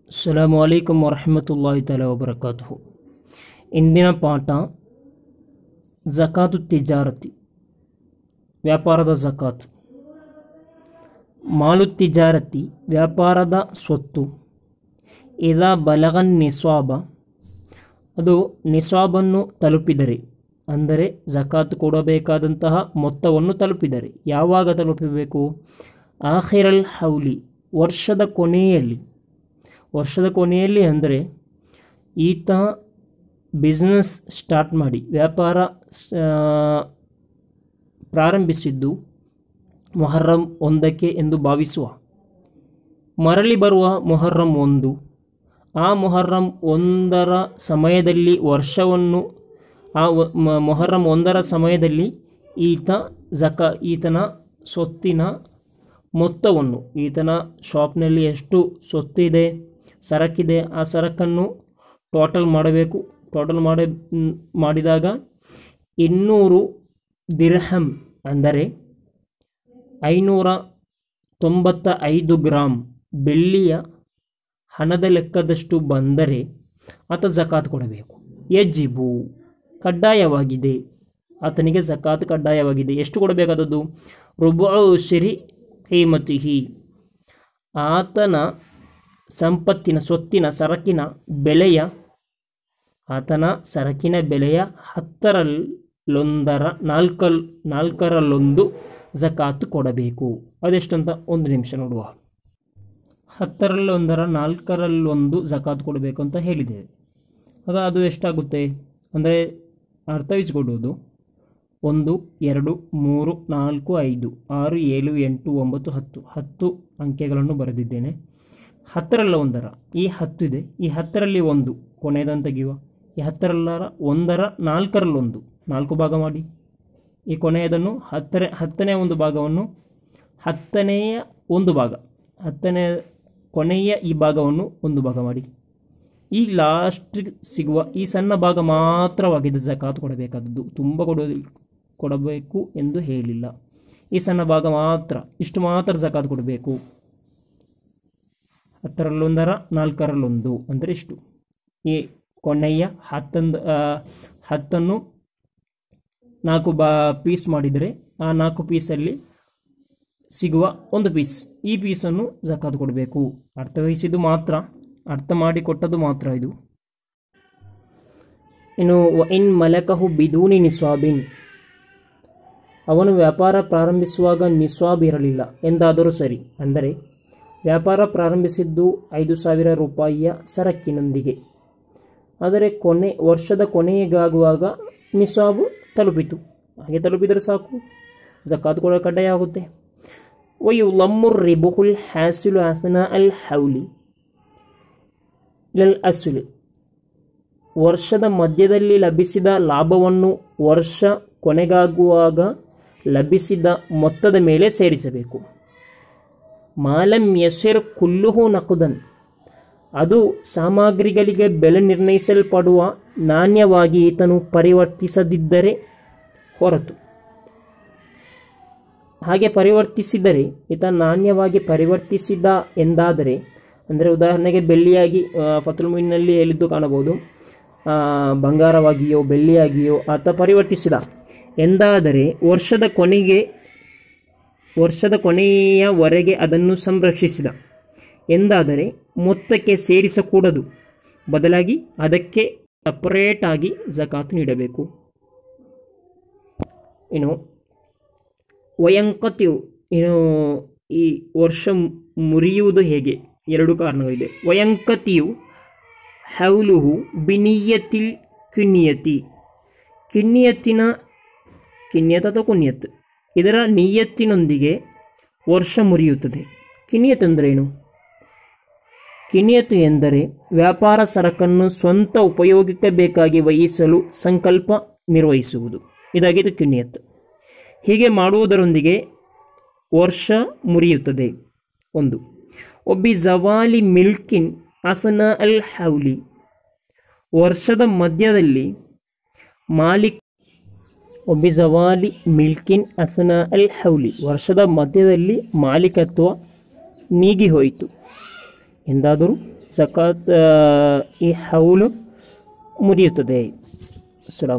ಅಸ್ಸಲಾಮು ಅಲೈಕುಮ್ ವರಹಮತುಲ್ಲಾಹಿ ತಆಲಾ ವಬರಕಾತುಹು. ಇಂದಿನ ಪಾಠ ಝಕಾತು ತಿಜಾರತಿ, ವ್ಯಾಪಾರದ ಝಕಾತ್. ಮಾಲು ತಿಜಾರತಿ, ವ್ಯಾಪಾರದ ಸ್ವತ್ತು. ಇದಾ ಬಲಗನ್ ನಿಸ್ವಾಬ, ಅದು ನಿಸ್ವಾಬನ್ನು ತಲುಪಿದರೆ, ಅಂದರೆ ಝಕಾತ್ ಕೊಡಬೇಕಾದಂತಹ ಮೊತ್ತವನ್ನು ತಲುಪಿದರೆ. ಯಾವಾಗ ತಲುಪಬೇಕು? ಆಖಿರಲ್ ಹೌಲಿ, ವರ್ಷದ ಕೊನೆಯಲ್ಲಿ. ವರ್ಷದ ಕೊನೆಯಲ್ಲಿ ಅಂದರೆ ಈತ ಬಿಸ್ನೆಸ್ ಸ್ಟಾರ್ಟ್ ಮಾಡಿ, ವ್ಯಾಪಾರ ಪ್ರಾರಂಭಿಸಿದ್ದು ಮೊಹರ್ರಂ 1ಕ್ಕೆ ಎಂದು ಭಾವಿಸುವ. ಮರಳಿ ಬರುವ ಮೊಹರ್ರಂ 1, ಆ ಮೊಹರ್ರಂ 1ರ ಸಮಯದಲ್ಲಿ ವರ್ಷವನ್ನು, ಆ ಮೊಹರ್ರಂ 1ರ ಸಮಯದಲ್ಲಿ ಈತನ ಸ್ವತ್ತಿನ ಮೊತ್ತವನ್ನು, ಈತನ ಶಾಪ್ನಲ್ಲಿ ಎಷ್ಟು ಸ್ವತ್ತಿದೆ, ಸರಕಿದೆ, ಆ ಸರಕನ್ನು ಟೋಟಲ್ ಮಾಡಬೇಕು. ಟೋಟಲ್ ಮಾಡಿದಾಗ 200 ದಿರ್ಹಮ್ ಅಂದರೆ 595 ಗ್ರಾಮ್ ಬೆಳ್ಳಿಯ ಹಣದ ಲೆಕ್ಕದಷ್ಟು ಬಂದರೆ ಆತ ಝಕಾತ್ ಕೊಡಬೇಕು. ಯಜಿಬು, ಕಡ್ಡಾಯವಾಗಿದೆ, ಆತನಿಗೆ ಝಕಾತ್ ಕಡ್ಡಾಯವಾಗಿದೆ. ಎಷ್ಟು ಕೊಡಬೇಕಾದದ್ದು? ರುಬುಉ ಉಶ್ರಿ ಕೀಮತಿಹಿ, ಆತನ ಸಂಪತ್ತಿನ, ಸ್ವತ್ತಿನ, ಸರಕಿನ ಬೆಲೆಯ, ಆತನ ಸರಕಿನ ಬೆಲೆಯ 4/1 ಝಕಾತ್ ಕೊಡಬೇಕು. ಅದೆಷ್ಟಂತ ಒಂದು ನಿಮಿಷ ನೋಡುವ. 4/1 ಝಕಾತ್ ಕೊಡಬೇಕು ಅಂತ ಹೇಳಿದ್ದೇವೆ. ಆಗ ಅದು ಎಷ್ಟಾಗುತ್ತೆ ಅಂದರೆ ಅರ್ಥವಿಸಿಕೊಡುವುದು. 1, 2, 3, 4, 5, 6, 7, 8, 9, 10 ಅಂಕೆಗಳನ್ನು ಬರೆದಿದ್ದೇನೆ. 10/1, ಈ 10 ಇದೆ, ಈ 10ರಲ್ಲಿ 1 ಕೊನೆಯದನ್ನು ತೆಗೆಯುವ. ಈ 10/1 4/1 4 ಭಾಗ ಮಾಡಿ. ಈ ಕೊನೆಯದನ್ನು 10ನೇ ಒಂದು ಭಾಗವನ್ನು 10ನೇಯ ಒಂದು ಭಾಗ, 10ನೇ ಕೊನೆಯ ಈ ಭಾಗವನ್ನು 1 ಭಾಗ ಮಾಡಿ. ಈ ಲಾಸ್ಟ್ ಸಿಗುವ ಈ ಸಣ್ಣ ಭಾಗ ಮಾತ್ರವಾಗಿದೆ ಝಕಾತ್ ಕೊಡಬೇಕಾದದ್ದು. ತುಂಬ ಕೊಡಬೇಕು ಎಂದು ಹೇಳಿಲ್ಲ. ಈ ಸಣ್ಣ ಭಾಗ ಮಾತ್ರ, ಇಷ್ಟು ಮಾತ್ರ ಝಕಾತ್ ಕೊಡಬೇಕು. 10/1 4/1 ಅಂದರೆ ಇಷ್ಟು. ಈ ಕೊನೆಯ 10ನ್ನು 4 ಪೀಸ್ ಮಾಡಿದರೆ ಆ 4 ಪೀಸಲ್ಲಿ ಸಿಗುವ ಒಂದು ಪೀಸ್, ಈ ಪೀಸನ್ನು ಝಕಾತ್ ಕೊಡಬೇಕು. ಅರ್ಥವಹಿಸಿದ್ದು ಮಾತ್ರ, ಅರ್ಥ ಮಾಡಿಕೊಟ್ಟದ್ದು ಮಾತ್ರ ಇದು. ಇನ್ನು ಇನ್ ಮಲಕಹು ಬಿದೂನಿ ನಿಸ್ವಾಬಿನ್, ಅವನು ವ್ಯಾಪಾರ ಪ್ರಾರಂಭಿಸುವಾಗ ನಿಸ್ವಾಬ್ ಇರಲಿಲ್ಲ ಎಂದಾದರೂ ಸರಿ, ಅಂದರೆ ವ್ಯಾಪಾರ ಪ್ರಾರಂಭಿಸಿದ್ದು 5,000 ರೂಪಾಯಿಯ ಸರಕಿನೊಂದಿಗೆ, ಆದರೆ ವರ್ಷದ ಕೊನೆಗಾಗುವಾಗ ನಿಸ್ವಾಬು ತಲುಪಿತು. ಹಾಗೆ ತಲುಪಿದರೆ ಸಾಕು, ಝಕಾತ್ ಕೊಡೋ ಕಡ್ಡಾಯ ಆಗುತ್ತೆ. ವಯುಲಮ್ಮುರ್ ರಿಬುಹುಲ್ ಹಾಸಿಲು ಅಸ್ನಾ ಅಲ್ ಹೌಲಿ ಲಲ್ ಅಸ್ಲಿ, ವರ್ಷದ ಮಧ್ಯದಲ್ಲಿ ಲಭಿಸಿದ ಲಾಭವನ್ನು ವರ್ಷ ಕೊನೆಗಾಗುವಾಗ ಲಭಿಸಿದ ಮೊತ್ತದ ಮೇಲೆ ಸೇರಿಸಬೇಕು. ಮಾಲಂ ಯಸಿರ್ ಕುಲ್ಲುಹು ನಕುದನ್, ಅದು ಸಾಮಗ್ರಿಗಳಿಗೆ ಬೆಲೆ ನಿರ್ಣಯಿಸಲ್ಪಡುವ ನಾಣ್ಯವಾಗಿ ಈತನು ಪರಿವರ್ತಿಸದಿದ್ದರೆ ಹೊರತು. ಹಾಗೆ ಪರಿವರ್ತಿಸಿದರೆ, ಈತ ನಾಣ್ಯವಾಗಿ ಪರಿವರ್ತಿಸಿದ ಎಂದಾದರೆ, ಅಂದರೆ ಉದಾಹರಣೆಗೆ ಬೆಳ್ಳಿಯಾಗಿ ಫತುಲ್ ಮುಯಿನ್ನಲ್ಲಿ ಹೇಳಿದ್ದು ಕಾಣಬಹುದು, ಬಂಗಾರವಾಗಿಯೋ ಬೆಳ್ಳಿಯಾಗಿಯೋ ಆತ ಪರಿವರ್ತಿಸಿದ ಎಂದಾದರೆ, ವರ್ಷದ ಕೊನೆಯವರೆಗೆ ಅದನ್ನು ಸಂರಕ್ಷಿಸಿದ ಎಂದಾದರೆ ಮೊತ್ತಕ್ಕೆ ಸೇರಿಸಕೂಡದು, ಬದಲಾಗಿ ಅದಕ್ಕೆ ಸಪರೇಟಾಗಿ ಝಕಾತ್ ನೀಡಬೇಕು. ಇನ್ನು ವಯಂಕತಿಯು, ಈ ವರ್ಷ ಮುರಿಯುವುದು ಹೇಗೆ? 2 ಕಾರಣಗಳಿದೆ. ವಯಂಕತಿಯು ಹೌಲುಹು ಬಿನಿಯತಿಲ್ ಕಿನ್ನಿಯತಿ, ಕಿನ್ನಿಯತ್ ಅಥವಾ ಕುನ್ಯತ್, ಇದರ ನಿಯತ್ತಿನೊಂದಿಗೆ ವರ್ಷ ಮುರಿಯುತ್ತದೆ. ಕಿನ್ನಿಯತ್ ಎಂದರೇನು? ಕಿನ್ನಿಯತ್ ಎಂದರೆ ವ್ಯಾಪಾರ ಸರಕನ್ನು ಸ್ವಂತ ಉಪಯೋಗಕ್ಕೆ ಬೇಕಾಗಿ ವಹಿಸಲು ಸಂಕಲ್ಪ ನಿರ್ವಹಿಸುವುದು, ಇದಾಗಿದೆ ಕಿನ್ನಿಯತ್. ಹೀಗೆ ಮಾಡುವುದರೊಂದಿಗೆ ವರ್ಷ ಮುರಿಯುತ್ತದೆ. 1. ಒಬ್ಬಿ ಜವಾಲಿ ಮಿಲ್ಕಿನ್ ಅಸ್ನಾ ಅಲ್ ಹೌಲಿ, ವರ್ಷದ ಮಧ್ಯದಲ್ಲಿ ಒಬ್ಬಿಜವಾಲಿ ಮಿಲ್ಕಿನ್ ಅಸ್ನಾ ಅಲ್ ಹೌಲಿ, ವರ್ಷದ ಮಧ್ಯದಲ್ಲಿ ಮಾಲೀಕತ್ವ ನೀಗಿ ಹೋಯಿತು ಎಂದಾದರೂ ಝಕಾತ್ ಈ ಹೌಲು ಮುರಿಯುತ್ತದೆ. ಸಲಾಂ.